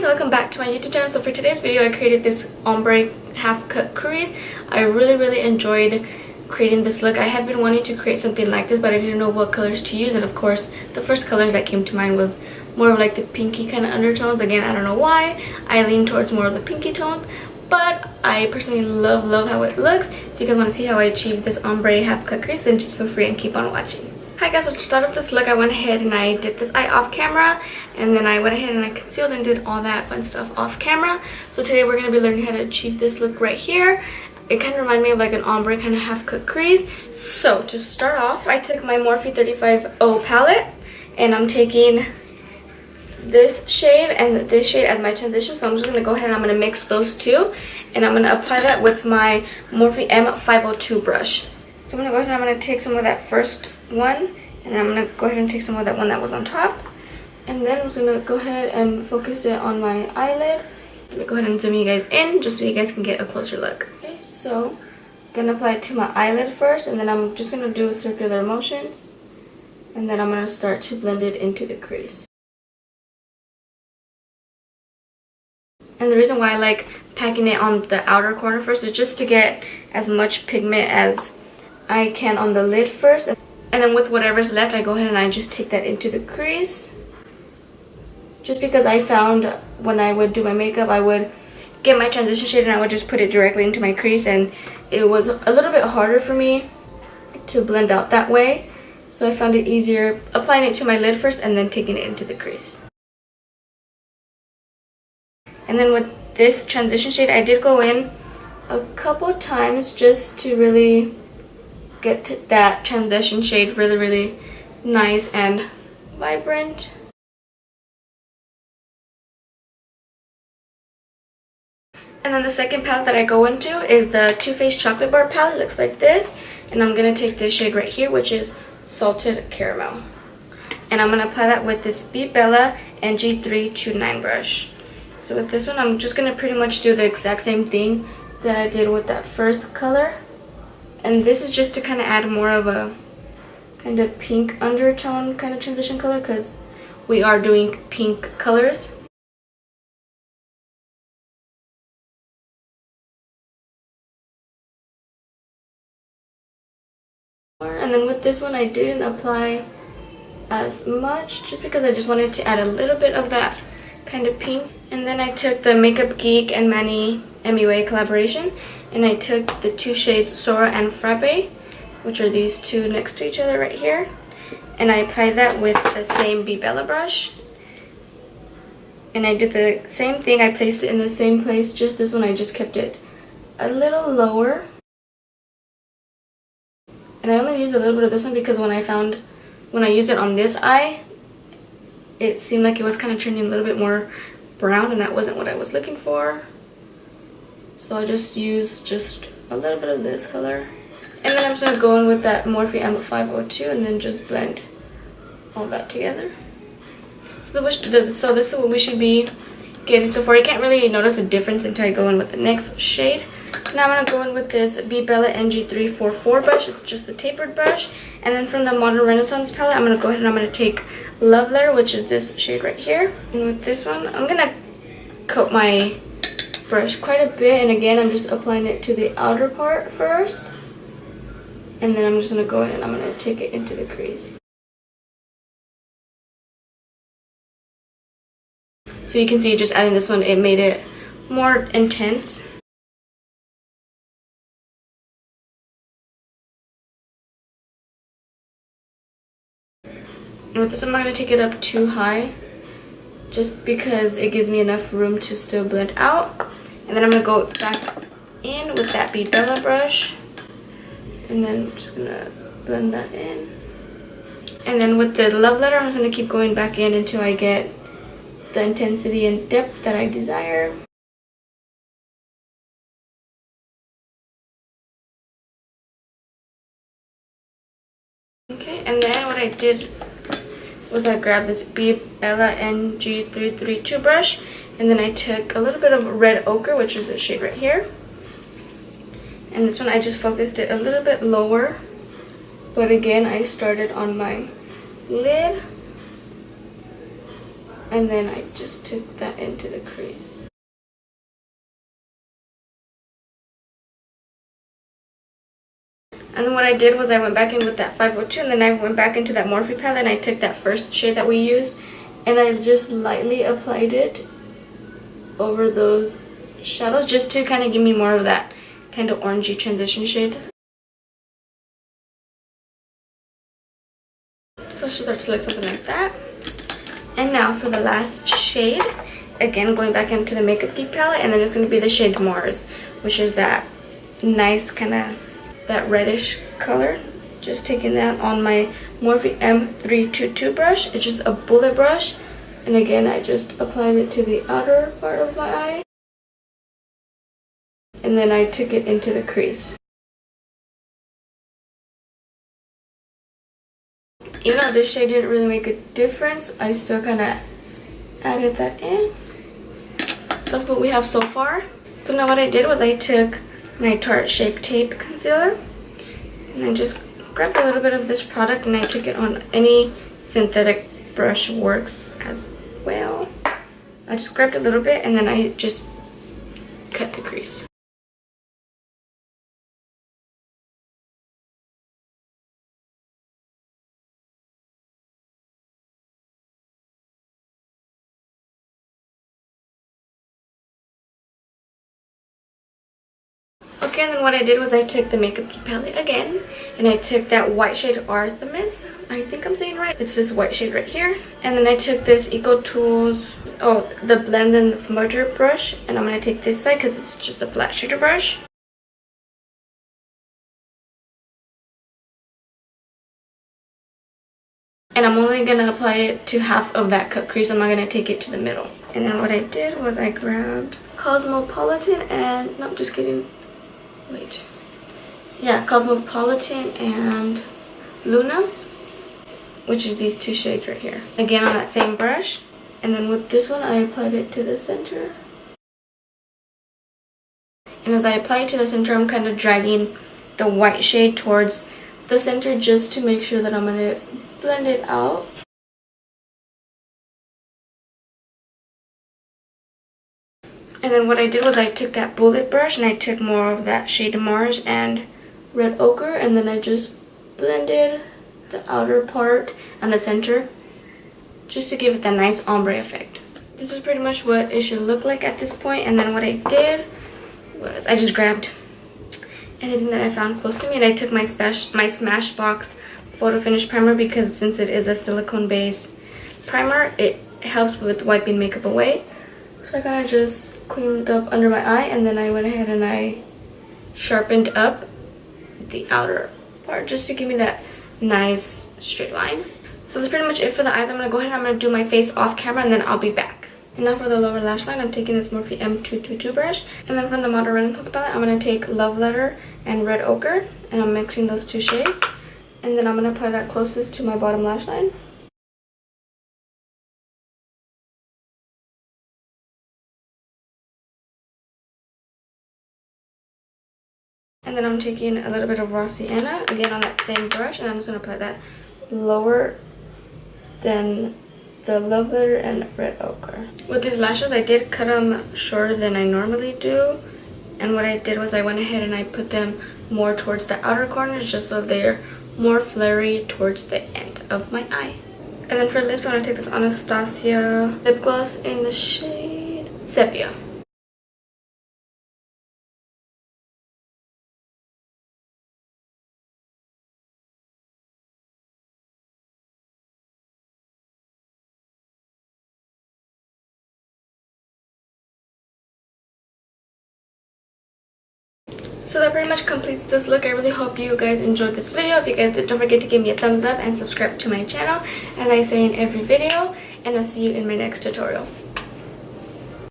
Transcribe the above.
and welcome back to my YouTube channel. So for today's video I created this ombre half cut crease. I really enjoyed creating this look. I had been wanting to create something like this, but I didn't know what colors to use, and of course the first colors that came to mind was more of like the pinky kind of undertones. Again, I don't know why I lean towards more of the pinky tones, but I personally love how it looks. If you guys want to see how I achieved this ombre half cut crease, then just feel free and keep on watching. Hi guys, so to start off this look, I went ahead and I did this eye off camera, and then I went ahead and I concealed and did all that fun stuff off camera. So today we're going to be learning how to achieve this look right here. It kind of reminded me of like an ombre kind of half cut crease. So to start off, I took my Morphe 35O palette, and I'm taking this shade and this shade as my transition. So I'm just going to go ahead and I'm going to mix those two, and I'm going to apply that with my Morphe M502 brush. So I'm going to go ahead and I'm going to take some of that first one, and I'm going to go ahead and take some of that one that was on top, and then I'm just going to go ahead and focus it on my eyelid. Let me go ahead and zoom you guys in just so you guys can get a closer look. Okay, so I'm going to apply it to my eyelid first, and then I'm just going to do circular motions, and then I'm going to start to blend it into the crease. And the reason why I like packing it on the outer corner first is just to get as much pigment as I can on the lid first, and then with whatever's left I go ahead and I just take that into the crease. Just because I found when I would do my makeup, I would get my transition shade and I would just put it directly into my crease, and it was a little bit harder for me to blend out that way. So I found it easier applying it to my lid first and then taking it into the crease. And then with this transition shade, I did go in a couple times just to really get that transition shade really nice and vibrant. And then the second palette that I go into is the Too Faced Chocolate Bar palette. It looks like this, and I'm going to take this shade right here, which is Salted Caramel, and I'm going to apply that with this Bella NG329 brush. So with this one, I'm just going to pretty much do the exact same thing that I did with that first color. And this is just to kind of add more of a kind of pink undertone kind of transition color, because we are doing pink colors. And then with this one, I didn't apply as much just because I just wanted to add a little bit of that kind of pink. And then I took the Makeup Geek and Manny MUA collaboration, and I took the two shades Sora and Frappe, which are these two next to each other right here, and I applied that with the same Bella brush. And I did the same thing, I placed it in the same place, just this one I just kept it a little lower. And I only used a little bit of this one because when I used it on this eye, it seemed like it was kind of turning a little bit more brown, and that wasn't what I was looking for. So I just used just a little bit of this color. And then I'm just going to go in with that Morphe M502 and then just blend all that together. So this is what we should be getting so far. You can't really notice a difference until I go in with the next shade. Now I'm going to go in with this Bella NG344 brush. It's just the tapered brush. And then from the Modern Renaissance palette, I'm going to go ahead and I'm going to take Love Letter, which is this shade right here. And with this one, I'm going to coat my brush quite a bit, and again I'm just applying it to the outer part first, and then I'm just going to go in and I'm going to take it into the crease. So you can see just adding this one, it made it more intense. And with this one, I'm not going to take it up too high, just because it gives me enough room to still blend out. And then I'm going to go back in with that Bella brush, and then I'm just going to blend that in. And then with the Love Letter, I'm just going to keep going back in until I get the intensity and depth that I desire. Okay, and then what I did was I grabbed this Bella NG332 brush, and then I took a little bit of Red Ochre, which is the shade right here, and this one I just focused it a little bit lower, but again I started on my lid And then I just took that into the crease. And then what I did was I went back in with that 502, and then I went back into that Morphe palette, and I took that first shade that we used, and I just lightly applied it over those shadows just to kind of give me more of that kind of orangey transition shade. So it should start to look something like that. And now for the last shade, again going back into the Makeup Geek palette, and then it's going to be the shade Mars, which is that nice kind of that reddish color. Just taking that on my Morphe M322 brush. It's just a bullet brush, and again I just applied it to the outer part of my eye, and then I took it into the crease. Even though this shade didn't really make a difference, I still kind of added that in. So that's what we have so far. So now what I did was I took my Tarte Shape Tape Concealer, and I just grabbed a little bit of this product, and I took it on any synthetic brush works as well. I just grabbed a little bit, and then I just cut the crease. Okay, and then what I did was I took the Makeup Geek palette again, and I took that white shade Artemis. I think I'm saying right. It's this white shade right here. And then I took this Eco Tools, the Blend and the Smudger brush, and I'm going to take this side because it's just a flat shader brush. And I'm only going to apply it to half of that cut crease. I'm not going to take it to the middle. And then what I did was I grabbed Cosmopolitan and, no, just kidding. Wait. Yeah, Cosmopolitan and Luna, which is these two shades right here. Again on that same brush. And then with this one, I applied it to the center. And as I apply it to the center, I'm kind of dragging the white shade towards the center just to make sure that I'm going to blend it out. And then what I did was I took that bullet brush and I took more of that shade Mars and Red Ochre, and then I just blended the outer part and the center just to give it that nice ombre effect. This is pretty much what it should look like at this point. And then what I did was I just grabbed anything that I found close to me, and I took my Smashbox Photo Finish Primer, because since it is a silicone based primer, it helps with wiping makeup away. So I kind of just cleaned up under my eye, and then I went ahead and I sharpened up the outer part just to give me that nice straight line. So that's pretty much it for the eyes. I'm going to go ahead and I'm going to do my face off camera, and then I'll be back. And now for the lower lash line, I'm taking this Morphe M222 brush, and then from the Model Renaissance palette, I'm going to take Love Letter and Red Ochre, and I'm mixing those two shades, and then I'm going to apply that closest to my bottom lash line. And then I'm taking a little bit of Raw Sienna, again on that same brush, and I'm just going to apply that lower than the Love Letter and Red Ochre. With these lashes, I did cut them shorter than I normally do. And what I did was I went ahead and I put them more towards the outer corners, just so they're more flary towards the end of my eye. And then for lips, I'm going to take this Anastasia lip gloss in the shade Sepia. So that pretty much completes this look. I really hope you guys enjoyed this video. If you guys did, don't forget to give me a thumbs up and subscribe to my channel, as I say in every video, and I'll see you in my next tutorial.